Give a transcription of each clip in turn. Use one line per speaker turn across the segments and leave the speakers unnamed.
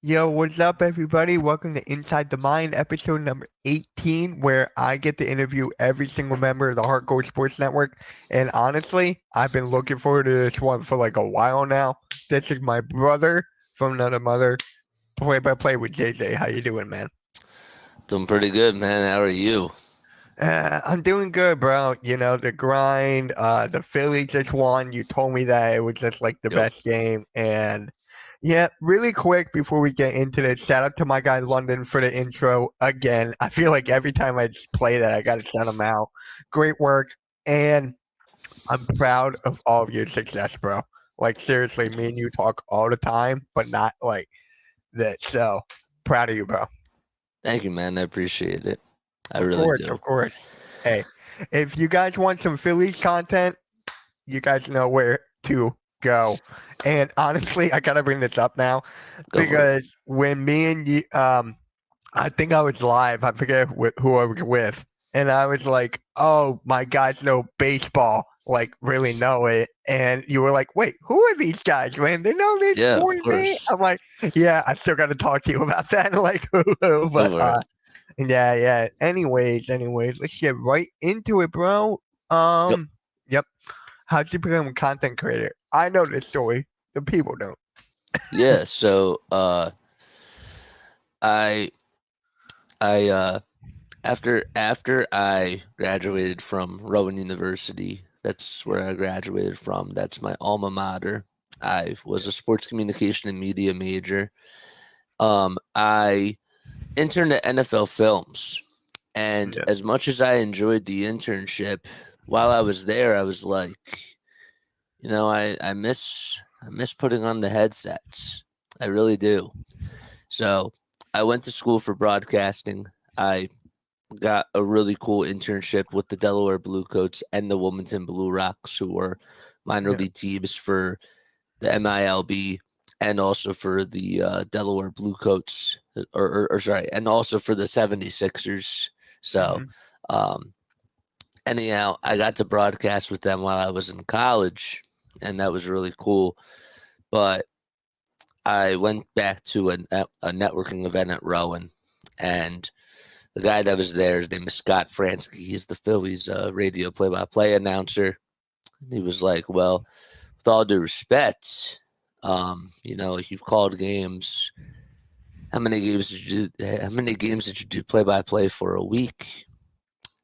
Yo, what's up, everybody? Welcome to Inside the Mind, episode number 18, where I get to interview every single member of the Hardcore Sports Network. And honestly, I've been looking forward to this one for like a while now. This is my brother from another mother, play-by-play with JJ. How you doing, man?
Doing pretty good, man. How are you?
I'm doing good, bro. You know, the grind, the Phillies just won. You told me that it was just like the
Yep.
best game. And yeah, really quick before we get into this, shout out to my guy London for the intro again. I feel like every time I just play that, I got to shout him out. Great work. And I'm proud of all of your success, bro. Like, seriously, me and you talk all the time, but not like that. So proud of you, bro.
Thank you, man. I appreciate it. I
Of
really
course,
do.
of course. Hey, if you guys want some Phillies content, you guys know where to go. And honestly, I gotta bring this up now
Go for it.
because when me and you, I think I was live. I forget who I was with, and I was like, "Oh, my guys know baseball, like really know it." And you were like, "Wait, who are these guys, man? They know this
Yeah,
more
of
than me."
course.
I'm like, "Yeah, I still got to talk to you about that." Like,
Go
but
for it.
yeah, yeah. Anyways, let's get right into it, bro.
Yep.
Yep. How'd you become a content creator? I know this story. The people don't.
Yeah. I I after I graduated from Rowan University, that's where I graduated from. That's my alma mater. I was a sports communication and media major. I interned at NFL Films, and
Yeah.
as much as I enjoyed the internship, while I was there, I was like, I miss putting on the headsets. I really do. So I went to school for broadcasting. I got a really cool internship with the Delaware Bluecoats and the Wilmington Blue Rocks, who were minor
Yeah.
league teams for the MILB and also for the Delaware Bluecoats, or sorry, and also for the 76ers. So,
Hmm.
um, anyhow, I got to broadcast with them while I was in college, and that was really cool. But I went back to a networking event at Rowan, and the guy that was there, his name is Scott Fransky. He's the Phillies radio play-by-play announcer. And he was like, "Well, with all due respect, like you've called games. How many games did you do play-by-play for a week?"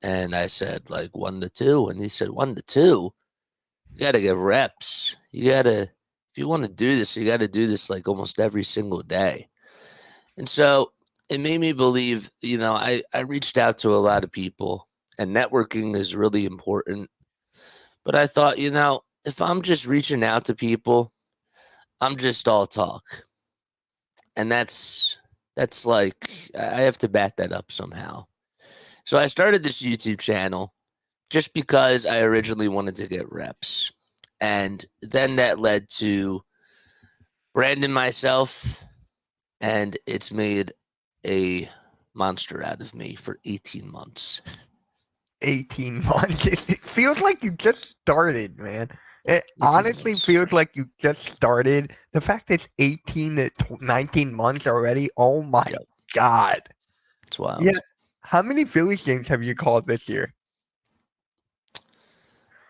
And I said, like 1 to 2, and he said 1 to 2. You got to get reps. You got to, if you want to do this, you got to do this like almost every single day. And so it made me believe, I reached out to a lot of people, and networking is really important. But I thought, if I'm just reaching out to people, I'm just all talk. And that's like I have to back that up somehow. So I started this YouTube channel just because I originally wanted to get reps. And then that led to branding myself, and it's made a monster out of me for 18 months.
18 months. It feels like you just started, man. It
18
honestly
months.
feels like you just started. The fact it's 18 to 19 months already. Oh my
Yep.
God.
It's
Yeah.
wild.
How many Phillies games have you called this year?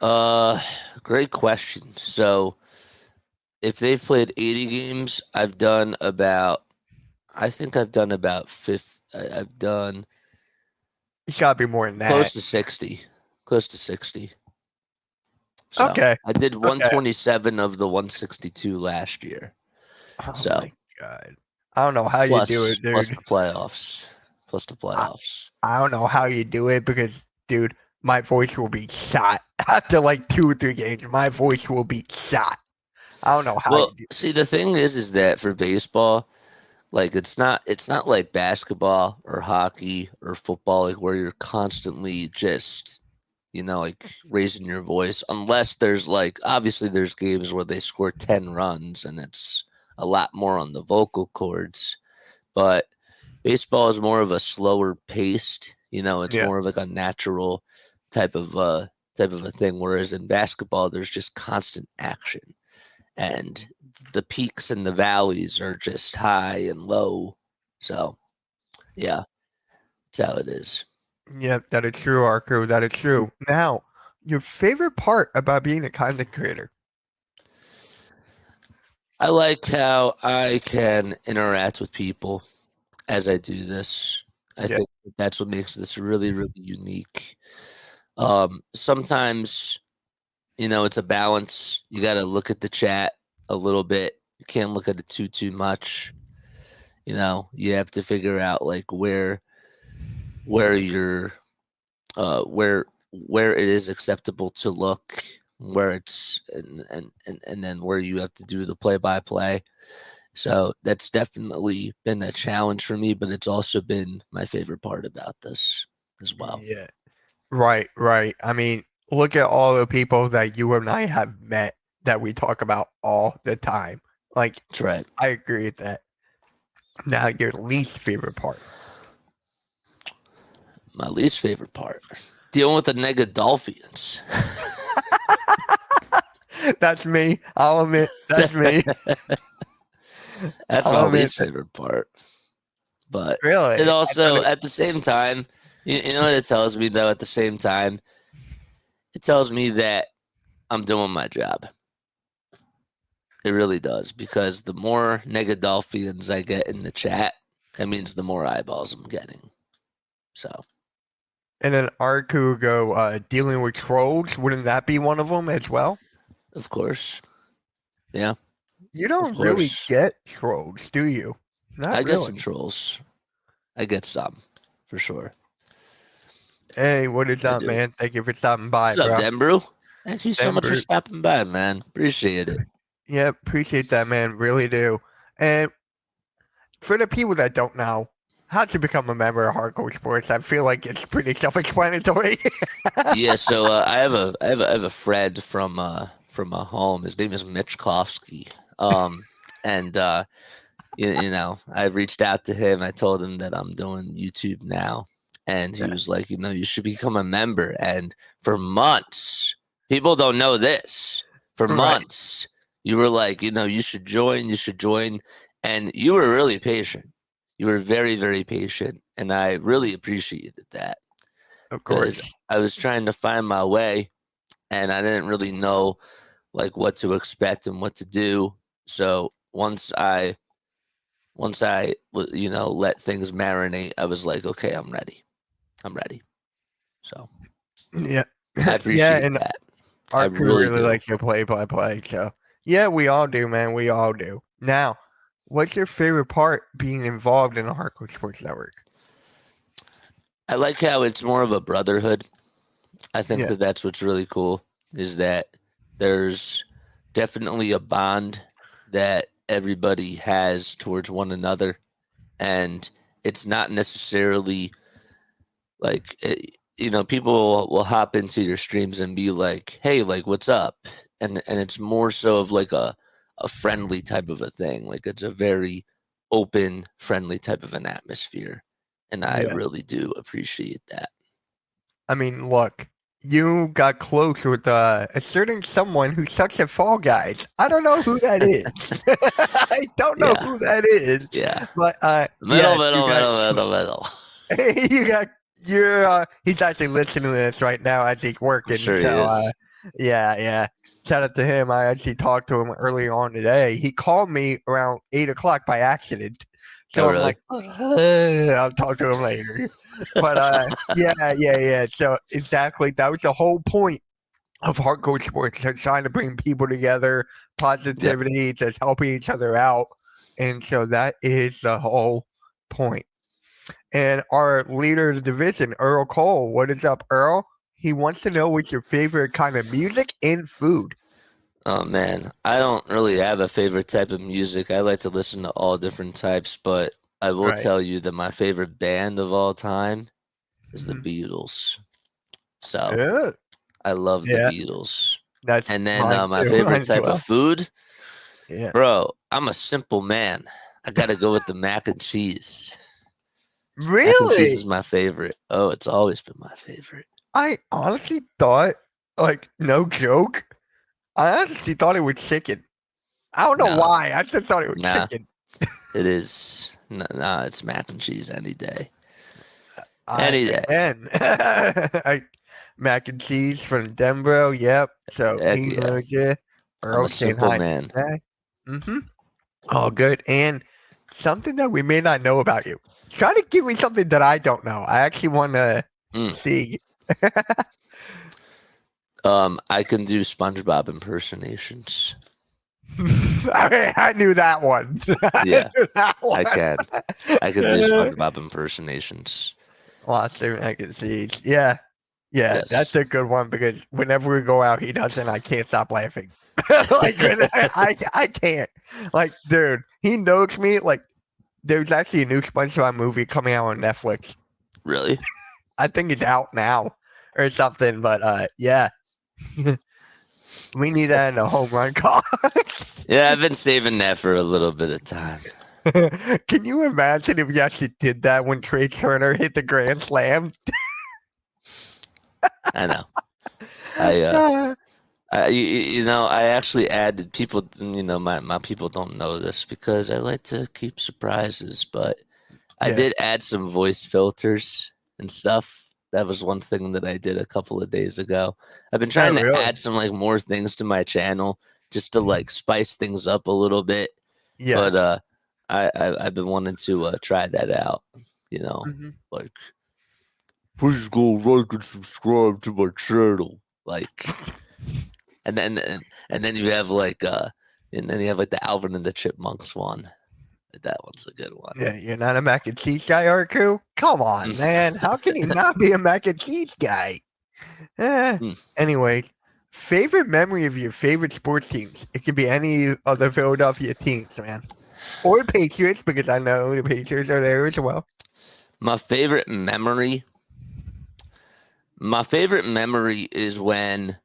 Uh, Great question. So if they've played 80 games, I think I've done about I've done
It's gotta be more than
close
that.
to 60. Close to 60. So
Okay.
I did
Okay.
127 of the 162 last year.
Oh my
So
God. I don't know how you do it,
plus
dude.
the playoffs. Plus the
I,
playoffs.
I don't know how you do it because, dude, my voice will be shot after like 2 or 3 games. My voice will be shot. I don't know how you
Well,
do.
see, the thing is that for baseball, like it's not like basketball or hockey or football, like where you're constantly just like raising your voice, unless there's like obviously there's games where they score 10 runs and it's a lot more on the vocal cords. But baseball is more of a slower paced, it's
Yeah.
more of like a natural type of uh type of a thing. Whereas in basketball, there's just constant action. And the peaks and the valleys are just high and low. So yeah, that's how it is.
Yep, that is true, Arco. That is true. Now, your favorite part about being a content creator?
I like how I can interact with people as I do this. I
Yeah,
think that's what makes this really, really unique. Sometimes, it's a balance. You got to look at the chat a little bit. You can't look at it too much. You have to figure out like where you're where it is acceptable to look, where it's and then where you have to do the play by play. So that's definitely been a challenge for me, but it's also been my favorite part about this as well.
yeah. Right, right. I mean, look at all the people that you and I have met that we talk about all the time. Like,
That's right.
I agree with that. Now, your least favorite part.
My least favorite part. Dealing with the Negadolphians.
That's me. I'll admit. That's me.
That's my
I'll admit
least
that.
favorite part. But it
Really? I thought
also,
it,
at the same time, you know what it tells me, though, at the same time? It tells me that I'm doing my job. It really does, because the more Negadolphians I get in the chat, that means the more eyeballs I'm getting. So,
and then Arku go dealing with trolls. Wouldn't that be one of them as well?
of course. Yeah,
You
of
don't really
course.
get trolls, do you? Not
I get some
really.
trolls. I get some, for sure.
Hey, what is
I
up,
do.
man? Thank you for stopping by,
What's up,
bro.
Denbrew? Thank you so much for
Denver.
stopping by, man. Appreciate it.
Yeah, appreciate that, man. Really do. And for the people that don't know how to become a member of Hardcore Sports, I feel like it's pretty self-explanatory.
Yeah, so I have a friend from home. His name is Mitch Kofsky. And I've reached out to him. I told him that I'm doing YouTube now, and he
Yeah,
was like, you should become a member. And for months, people don't know this. For
right.
months, you were like, you should join. You should join, and you were really patient. You were very, very patient, and I really appreciated that,
Of
because
course.
I was trying to find my way, and I didn't really know like what to expect and what to do. So once I let things marinate, I was like, okay, I'm ready. I'm ready. So
Yeah.
I
Yeah,
appreciate
and
that. I
Arku
really
really
do.
likes to play. So yeah, we all do, man. We all do. Now, what's your favorite part being involved in the Hardcore Sports Network?
I like how it's more of a brotherhood. I think
Yeah,
that that's what's really cool, is that there's definitely a bond that everybody has towards one another, and it's not necessarily like people will hop into your streams and be like, hey, like, what's up? And it's more so of like a friendly type of a thing. Like, it's a very open, friendly type of an atmosphere, and I
yeah.
really do appreciate that.
I mean, look, you got close with a certain someone who sucks at Fall Guys. I don't know who that is. I don't know
Yeah,
who that is,
yeah.
but
Middle,
yes, you
middle,
got
middle, middle, middle.
you got you're he's actually listening to this right now as he's
I'm
working.
sure he
So
is.
yeah, yeah. Shout out to him. I actually talked to him earlier on today. He called me around 8 o'clock by accident.
Oh,
So I'm
really?
like, I'll talk to him later. But yeah, yeah, yeah. So exactly, that was the whole point of hardcore sports. They're trying to bring people together,
Yep.
positivity, just helping each other out, and so that is the whole point. And our leader of the division, Earl Cole. What is up, Earl? He wants to know what's your favorite kind of music and food.
Oh man, I don't really have a favorite type of music. I like to listen to all different types, but I will
Right.
tell you that my favorite band of all time is the
Mm-hmm.
Beatles. So
Yeah,
I love the
yeah,
Beatles.
that's
And then
mine
my
too.
favorite
Mine as
type of
well.
food,
Yeah.
bro, I'm a simple man. I gotta go with the mac and cheese. Mac and cheese
Really?
is my favorite. Oh, it's always been my favorite.
I honestly thought, like, no joke. I honestly thought it was chicken. I don't know
No,
why. I just thought it was
nah,
chicken.
it is. Nah, it's mac and cheese any day.
I
Any day.
again, mac and cheese from Denver. Yep. So
Heck
he
yeah.
knows it.
I'm
Earl
a
saying
simple
hi to
man.
that. Mm-hmm. All good. And something that we may not know about you. Try to give me something that I don't know. I actually want to
Mm.
see.
I can do SpongeBob impersonations.
I knew that one. I
Yeah,
knew that one.
I can. I can do SpongeBob impersonations.
Lost of mac and cheese. Yeah. Yeah, that's
Yes.
a good one because whenever we go out, he does, and I can't stop laughing. Like I can't. Like, dude, he knows me. Like, there's actually a new SpongeBob movie coming out on Netflix.
Really?
I think it's out now or something. But yeah, we need that in a home run call.
Yeah, I've been saving that for a little bit of time.
Can you imagine if we actually did that when Trey Turner hit the grand slam?
I know. I actually added people. My people don't know this because I like to keep surprises, but I
Yeah.
did add some voice filters and stuff. That was one thing that I did a couple of days ago. I've been
Oh,
trying to
really?
add some like more things to my channel just to like spice things up a little bit. But
Yes.
I've been wanting to try that out.
Hmm.
Like please go like and subscribe to my channel. Like and then you have like the Alvin and the Chipmunks one. That one's a good one.
Yeah, you're not a mac and cheese guy, Arku? Come on, man. How can you not be a mac and cheese guy? Eh.
Mm.
Anyway, favorite memory of your favorite sports teams? It could be any of the Philadelphia teams, man. Or Patriots, because I know the Patriots are there as well.
My favorite memory. My favorite memory is when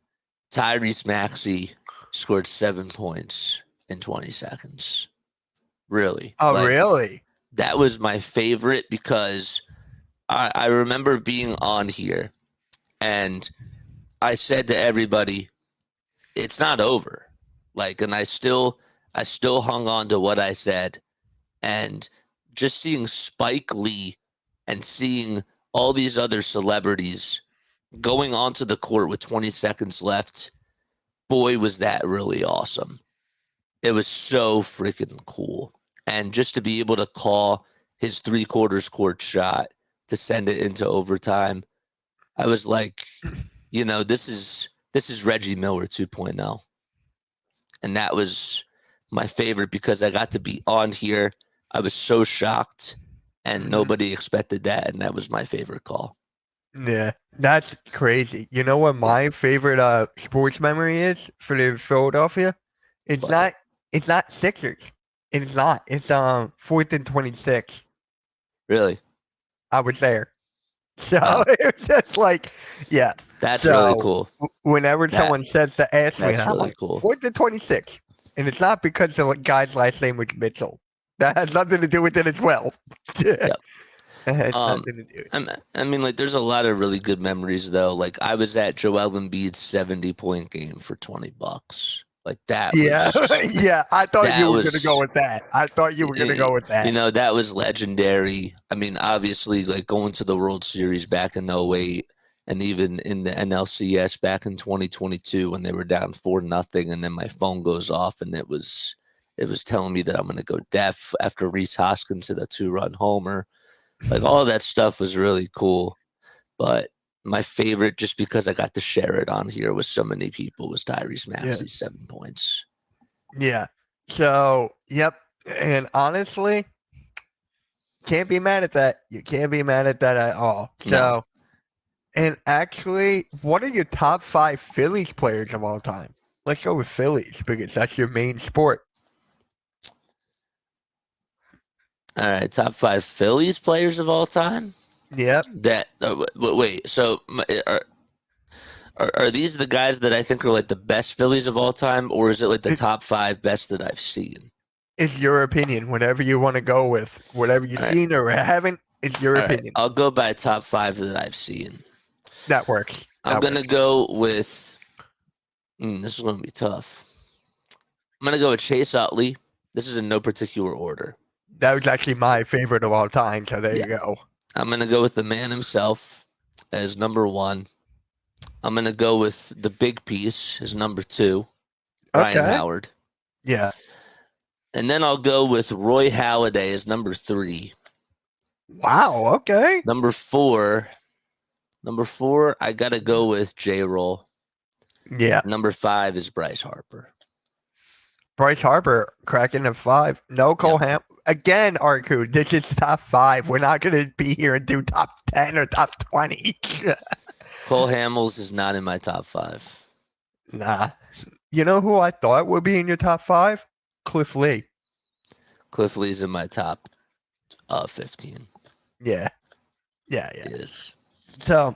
Tyrese Maxey scored 7 points in 20 seconds. Really,
Oh,
like
really?
that was my favorite because I remember being on here and I said to everybody, "It's not over." Like, and I still hung on to what I said, and just seeing Spike Lee and seeing all these other celebrities going onto the court with 20 seconds left, boy, was that really awesome. It was so freaking cool. And just to be able to call his 3/4 court shot to send it into overtime, I was like, this is Reggie Miller 2.0. And that was my favorite because I got to be on here. I was so shocked and
Mhm.
nobody expected that. And that was my favorite call.
Yeah, that's crazy. You know what
Yeah.
my favorite sports memory is for the Philadelphia? It's
But
not it's not Sixers. It's not. It's 4th and 26.
really,
I was there. So
wow,
it's just like, yeah.
that's really
So
cool.
whenever
That
someone says to ask me, and
that's
I'm
really
like,
cool.
4th and 26. And it's not because the guy's last name was Mitchell. That has nothing to do with it as well. It
Yep.
has
Um,
nothing to do with
I mean, like, there's a lot of really good memories though. Like, I was at Joel Embiid's 70-point game for $20. Like, that
it. Yeah.
was
Yeah. I thought you
that
were going to go
was
with that. I thought you were going to go with that.
that was legendary. I mean, obviously, like going to the World Series back in '08, and even in the NLCS back in 2022 when they were down 4-0, and then my phone goes off and it was telling me that I'm going to go deaf after Reese Hoskins hit a 2-run homer. Like all that stuff was really cool. But my favorite, just because I got to share it on here with so many people, was Tyrese
Yeah.
Maxey's 7 points.
Yeah. So, yep. And honestly, can't be mad at that. You can't be mad at that at all.
No.
So, and actually, what are your top 5 Phillies players of all time? Let's go with Phillies because that's your main sport.
All right, top 5 Phillies players of all time.
Yep.
That wait, so are these the guys that I think are like the best Phillies of all time, or is it like the
It,
top 5 best that I've seen?
it's your opinion. Whatever you want to go with, whatever you've
All right,
seen or haven't, it's your
all right.
opinion.
I'll go by top 5 that I've seen.
That works.
I'm
That
gonna
works.
go with. This is gonna be tough. I'm gonna go with Chase Utley. This is in no particular order.
That was actually my favorite of all time. So there
Yeah.
you go.
I'm gonna go with the man himself as number one. I'm gonna go with the big piece as number two, Ryan
Okay.
Howard.
Yeah.
And then I'll go with Roy Halladay as number three.
Wow. Okay.
Number four, I gotta go with J. Roll.
Yeah.
Number five is Bryce Harper.
Bryce Harper cracking a 5. No Cole
Yep.
Ham. Again, Arku, this is top 5. We're not going to be here and do top 10 or top 20.
Cole Hamels is not in my top five.
Nah. You know who I thought would be in your top 5? Cliff Lee.
Cliff Lee's in my top 15.
Yeah.
He is.
So,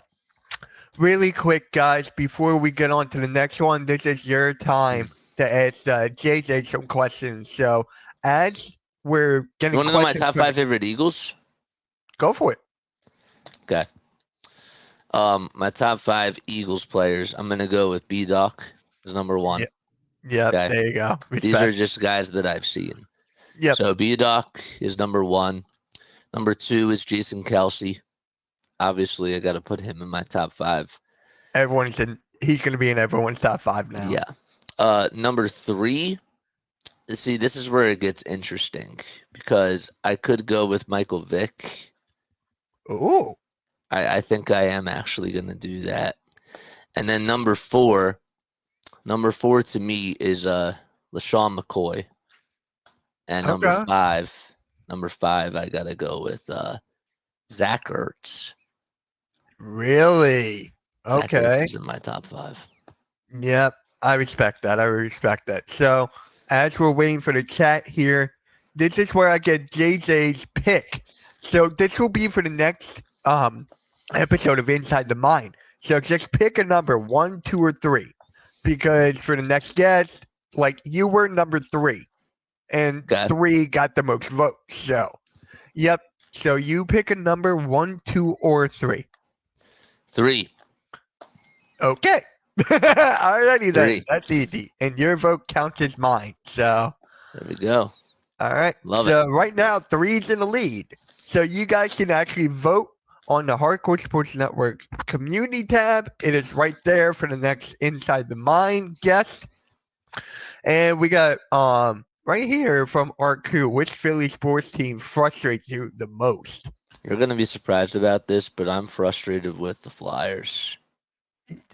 really quick, guys, before we get on to the next one, this is your time to ask JJ some questions. So, as we're
You
getting
want to know my
questions,
top five favorite Eagles?
go for it.
Okay. My top five Eagles players. I'm gonna go with B-Doc as number one.
Yep. Yep.
Okay.
There you go.
These are
Respect.
just guys that I've seen.
Yep.
So B-Doc is number one. Number two is Jason Kelsey. Obviously, I got to put him in my top five.
He's going to be in everyone's top 5 now.
Yeah. Number three. See, this is where it gets interesting because I could go with Michael Vick.
Ooh.
I think I am actually going to do that. And then number four to me is LaShawn McCoy. And number
Okay.
five, I got to go with Zach Ertz.
Really?
Zach Ertz
Okay.
is in my top five.
Yep. I respect that. So, as we're waiting for the chat here, this is where I get JJ's pick. So, this will be for the next episode of Inside the Mind. So, just pick a number 1, 2, or 3. Because for the next guest, like you were number 3. And
Okay.
3 got the most votes. So, yep. So, you pick a number 1, 2, or 3.
3.
Okay. Alrighty then.
3.
That's easy. And your vote counts as mine. So,
There we go.
all right.
Love
so right now, 3's in the lead. So you guys can actually vote on the Hardcore Sports Network community tab. It is right there for the next Inside the Mind guest. And we got right here from RQ, which Philly sports team frustrates you the most?
You're going to be surprised about this, but I'm frustrated with the Flyers.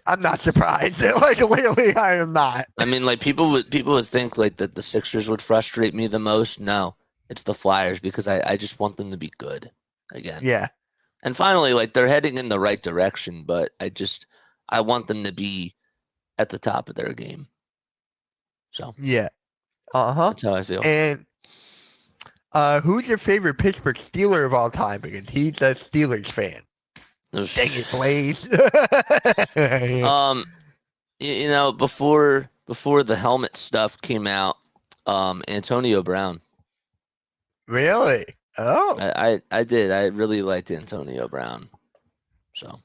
I'm not surprised. Like literally, I am not.
I mean, like people would think like that the Sixers would frustrate me the most. No, it's the Flyers because I just want them to be good again.
Yeah.
And finally, like they're heading in the right direction, but I want them to be at the top of their game. So
yeah.
That's how I feel.
And who's your favorite Pittsburgh Steeler of all time? Because he's a Steelers fan. Dang it, Blaze.
You know, before the helmet stuff came out, Antonio Brown.
Really? Oh.
I did. I really liked Antonio Brown. So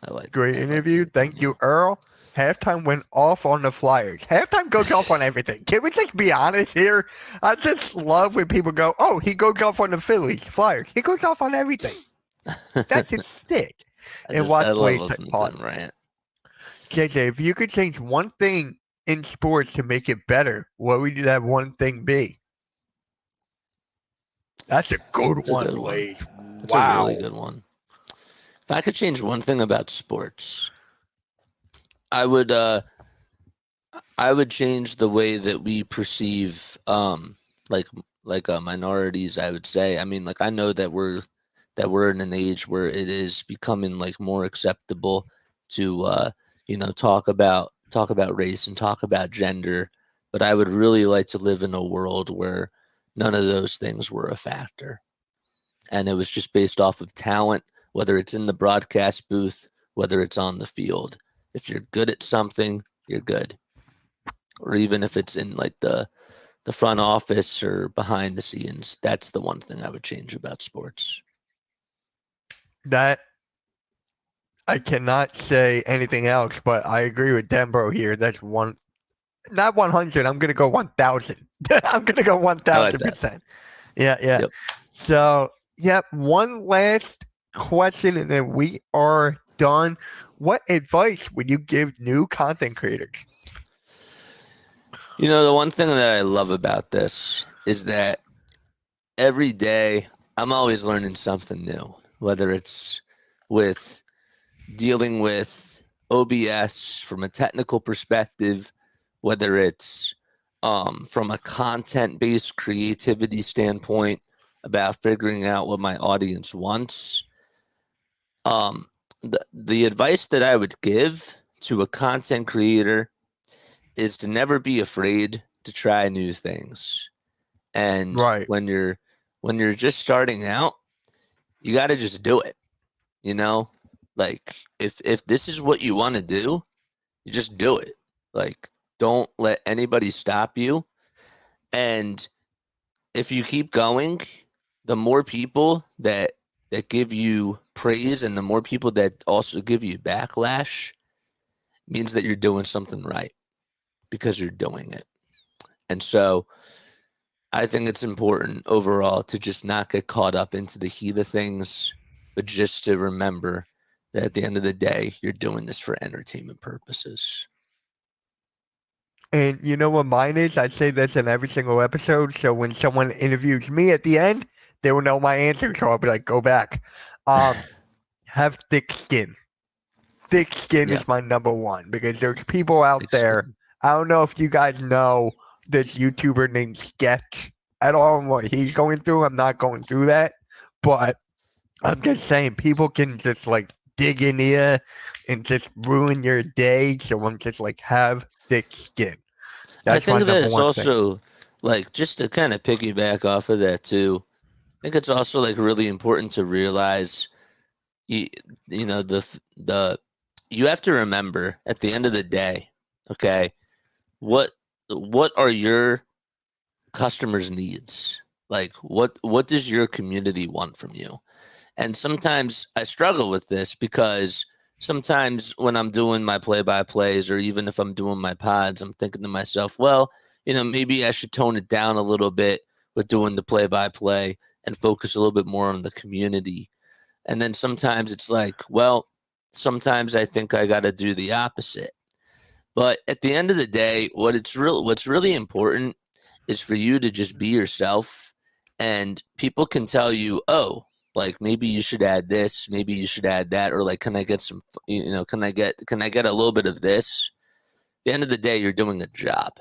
I like
Great interview. Thank you, Earl. Halftime went off on the Flyers. Halftime goes off on everything. Can we just be honest here? I just love when people go, oh, he goes off on the Phillies, Flyers. He goes off on everything. That's his stick.
I love listening to him rant.
JJ, if you could change one thing in sports to make it better, what would that one thing be? That's a good one, Blaze.
That's a really good one. If I could change one thing about sports, I would change the way that we perceive minorities, I would say. I mean, like I know that we're in an age where it is becoming like more acceptable to talk about race and talk about gender, but I would really like to live in a world where none of those things were a factor. And it was just based off of talent, whether it's in the broadcast booth, whether it's on the field. If you're good at something, you're good. Or even if it's in like the front office or behind the scenes, that's the one thing I would change about sports.
That I cannot say anything else, but I agree with Denbro here. That's one not 100. I'm gonna go 1,000. I'm gonna go
I like that.
1,000%. Yeah, yeah.
Yep.
So, yep. One last question, and then we are done. What advice would you give new content creators?
The one thing that I love about this is that every day I'm always learning something new, whether it's with dealing with OBS from a technical perspective, whether it's from a content-based creativity standpoint about figuring out what my audience wants. Um, the advice that I would give to a content creator is to never be afraid to try new things. And
Right.
when you're just starting out, you got to just do it. You know, like if this is what you want to do, you just do it. Like, don't let anybody stop you. And if you keep going, the more people that give you praise and the more people that also give you backlash means that you're doing something right because you're doing it. And so I think it's important overall to just not get caught up into the heat of things, but just to remember that at the end of the day, you're doing this for entertainment purposes.
And you know what mine is? I say this in every single episode. So when someone interviews me at the end, they will know my answer. So I'll be like, go back. Um, have thick skin. Thick skin
Yeah,
is my number one because there's people out
thick
there.
skin.
I don't know if you guys know this YouTuber named Sketch at all and what he's going through. I'm not going through that, but I'm just saying people can just like dig in here and just ruin your day. So I'm just like, have thick skin.
I
That's my
think that
number
it's
one thing.
also like just to kind of piggyback off of that too. I think it's also like really important to realize you you know the you have to remember at the end of the day, okay, what what are your customers' needs? Like what does your community want from you? And sometimes I struggle with this because sometimes when I'm doing my play by plays or even if I'm doing my pods, I'm thinking to myself, well, maybe I should tone it down a little bit with doing the play by play and focus a little bit more on the community. And then sometimes it's like, well, sometimes I think I got to do the opposite. But at the end of the day, what's really important is for you to just be yourself, and people can tell you, "Oh, like maybe you should add this, maybe you should add that," or like, "Can I get some, can I get a little bit of this?" At the end of the day, you're doing a job,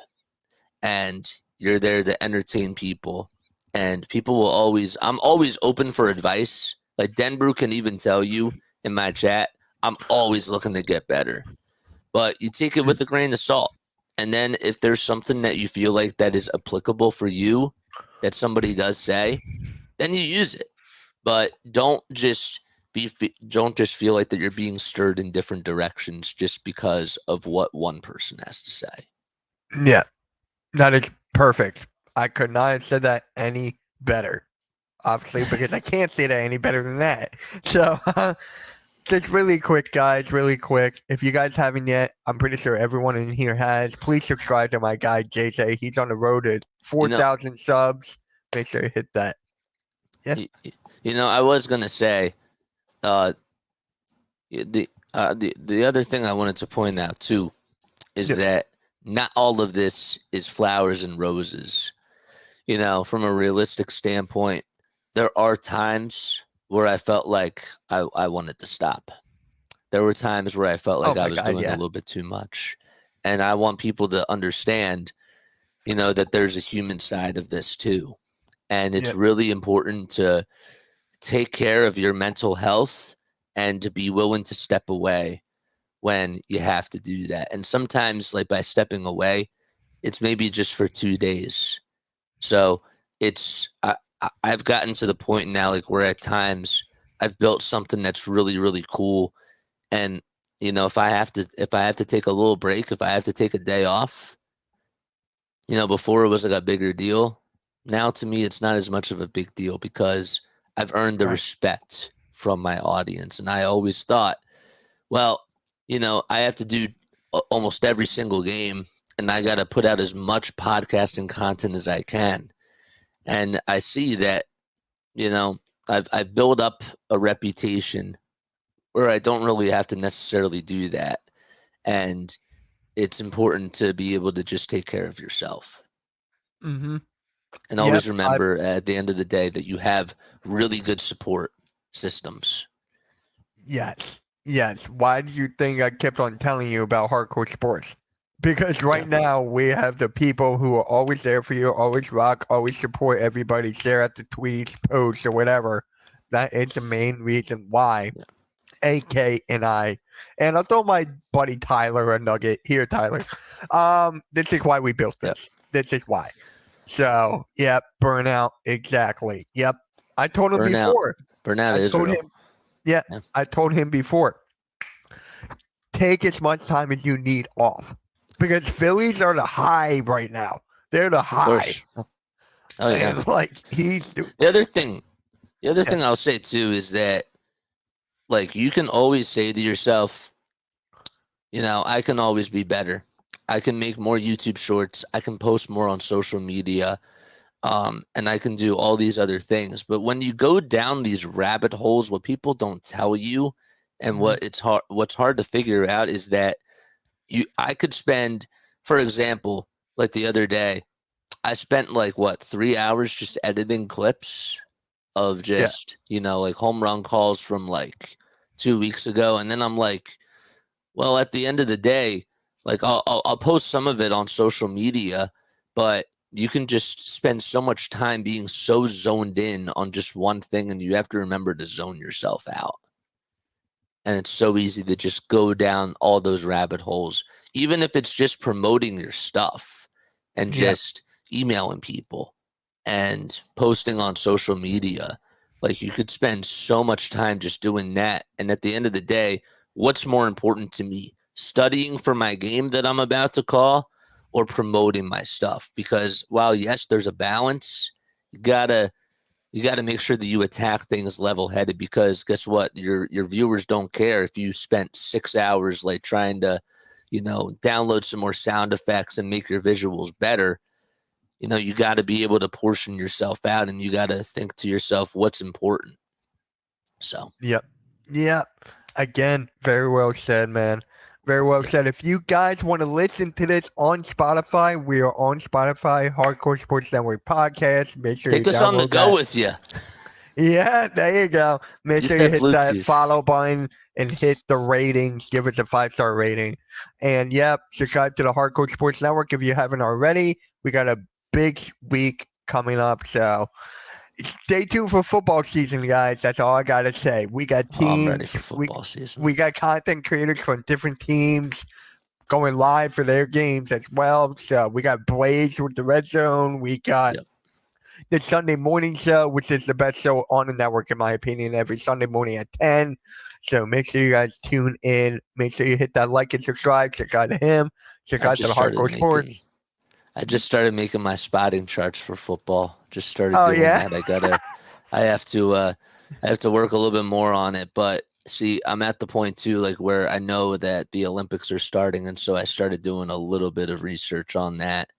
and you're there to entertain people, and people will always. I'm always open for advice. Like Denbrew can even tell you in my chat, I'm always looking to get better, but you take it with a grain of salt. And then if there's something that you feel like that is applicable for you that somebody does say, then you use it. But don't just feel like that you're being stirred in different directions just because of what one person has to say.
Yeah, that is perfect. I could not have said that any better. Obviously, because I can't say that any better than that. So, just really quick, guys, really quick. If you guys haven't yet, I'm pretty sure everyone in here has. Please subscribe to my guy, JJ. He's on the road to
You know,
4,000 subs. Make sure you hit that. Yeah.
I was gonna say, uh, the other thing I wanted to point out too is
Yeah.
that not all of this is flowers and roses. From a realistic standpoint, there are times where I felt like I wanted to stop. There were times where I felt
Oh
like I
my
was
God.
doing a
Yeah.
little bit too much. And I want people to understand, that there's a human side of this too. And it's
Yeah.
really important to take care of your mental health and to be willing to step away when you have to do that. And sometimes, like by stepping away, it's maybe just for 2 days. So I've gotten to the point now, like where at times I've built something that's really really cool, and if I have to take a little break, if I have to take a day off, before it was like a bigger deal. Now to me, it's not as much of a big deal because I've earned the
Right.
respect from my audience, and I always thought, well, I have to do almost every single game. and I got to put out as much podcasting content as I can. And I see that, I've built up a reputation where I don't really have to necessarily do that. And it's important to be able to just take care of yourself.
Mm-hmm.
And
Yep.
always remember at the end of the day that you have really good support systems.
Yes. Yes. Why do you think I kept on telling you about hardcore sports? Because right now we have the people who are always there for you, always rock, always support everybody, share at the tweets, posts, or whatever. That is the main reason why.
Yeah.
AK and I'll throw my buddy Tyler a nugget here, Tyler. This is why we built this. This is why. So, yep, burnout, exactly. Yep, I told him before.
Burnout
I
is
told
real.
him. Yeah, I told him before. Take as much time as you need off, because Phillies are the high right now. They're the high.
Oh yeah.
And like
the other thing I'll say too is that, like, you can always say to yourself, I can always be better. I can make more YouTube shorts. I can post more on social media. And I can do all these other things. But when you go down these rabbit holes, what people don't tell you, and what's hard to figure out is that I could spend, for example, like the other day, I spent 3 hours just editing clips of just, like home run calls from like 2 weeks ago. And then I'm like, well, at the end of the day, like I'll post some of it on social media, but you can just spend so much time being so zoned in on just one thing, and you have to remember to zone yourself out. And it's so easy to just go down all those rabbit holes, even if it's just promoting your stuff and just emailing people and posting on social media. Like, you could spend so much time just doing that. And at the end of the day, what's more important to me? Studying for my game that I'm about to call, or promoting my stuff? Because while yes, there's a balance, you gotta make sure that you attack things level-headed, because guess what? Your viewers don't care if you spent 6 hours like trying to, download some more sound effects and make your visuals better. You got to be able to portion yourself out, and you got to think to yourself what's important. So.
Yep. Again, very well said, man. Very well said. If you guys want to listen to this on Spotify, we are on Spotify, Hardcore Sports Network Podcast. Make sure
Take
you
us on the
download
go
that.
with you.
Yeah, there you go. Make
Use
sure you
that
hit that
Bluetooth.
follow button and hit the rating. Give us a 5-star rating. And yep, subscribe to the Hardcore Sports Network if you haven't already. We got a big week coming up, so stay tuned for football season, guys. That's all I gotta say. We got teams.
I'm ready for football season.
We got content creators from different teams going live for their games as well. So we got Blaze with the Red Zone. We got the Sunday morning show, which is the best show on the network, in my opinion, every Sunday morning at 10. So make sure you guys tune in. Make sure you hit that like and subscribe. Subscribe to him. Subscribe to the Hardcore Sports.
I just started making my spotting charts for football. Just started doing that. I have to work a little bit more on it. But see, I'm at the point too, like, where I know that the Olympics are starting, and so I started doing a little bit of research on that.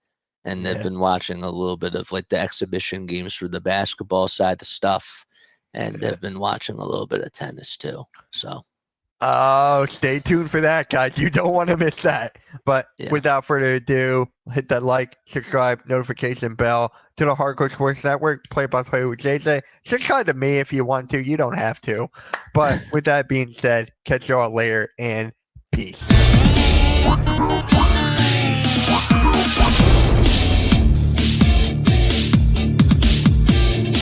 And I've been watching a little bit of like the exhibition games for the basketball side of stuff, and I've been watching a little bit of tennis too. So.
Oh, stay tuned for that, guys. You don't want to miss that. But without further ado, hit that like, subscribe, notification bell to the Hardcore Sports Network, play-by-play with JJ. Subscribe to me if you want to. You don't have to. But with that being said, catch you all later, and peace.